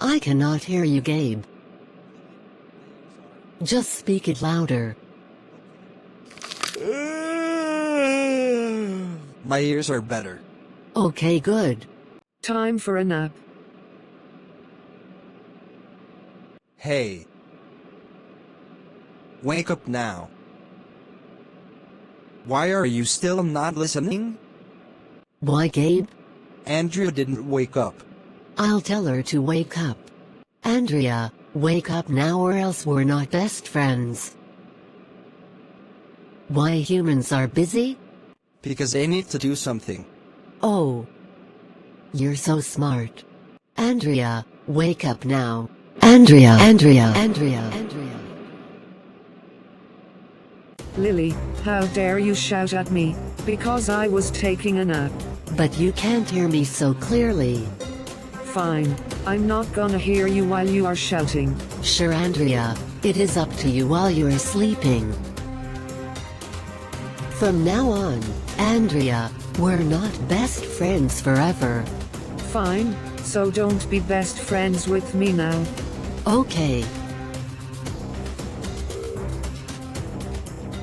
I cannot hear you, Gabe. Just speak it louder. My ears are better. Okay, good. Time for a nap. Hey. Wake up now. Why are you still not listening? Why, Gabe? Andrea didn't wake up. I'll tell her to wake up. Andrea, wake up now or else we're not best friends. Why humans are busy? Because they need to do something. Oh. You're so smart. Andrea, wake up now. Andrea. Lily, how dare you shout at me, because I was taking a nap. But you can't hear me so clearly. Fine, I'm not gonna hear you while you are shouting. Sure, Andrea, it is up to you while you are sleeping. From now on, Andrea, we're not best friends forever. Fine, so don't be best friends with me now. Okay.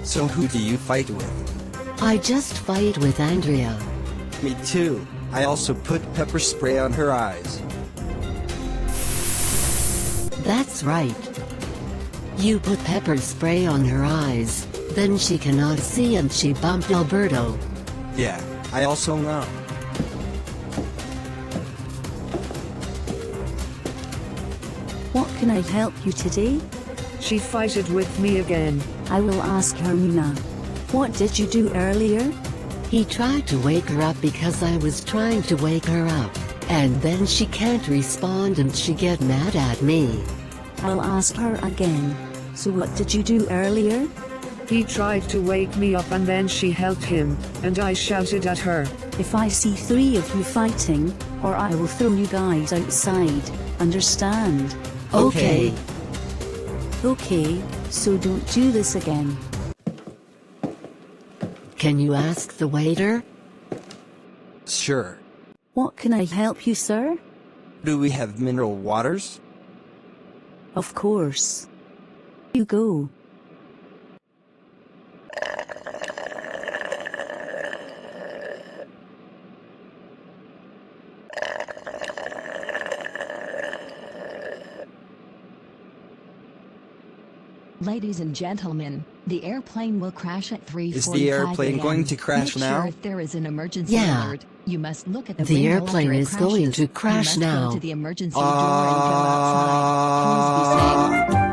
So who do you fight with? I just fight with Andrea. Me too. I also put pepper spray on her eyes. That's right. You put pepper spray on her eyes, then she cannot see and she bumped Alberto. Yeah, I also know. What can I help you today? She fighted with me again. I will ask Hermina. What did you do earlier? He tried to wake her up because I was trying to wake her up, and then she can't respond and she get mad at me. I'll ask her again. So what did you do earlier? He tried to wake me up and then she helped him, and I shouted at her. If I see 3 of you fighting, or I will throw you guys outside, understand? Okay. Okay, so don't do this again. Can you ask the waiter? Sure. What can I help you, sir? Do we have mineral waters? Of course. You go. Ladies and gentlemen, the airplane will crash at 3:45 Is the airplane a.m. going to crash Make now? Sure if there is an emergency Yeah. alert, you must look at the The window airplane after it is going crashes. to crash you must now. Go to the emergency door and go outside. Please be safe.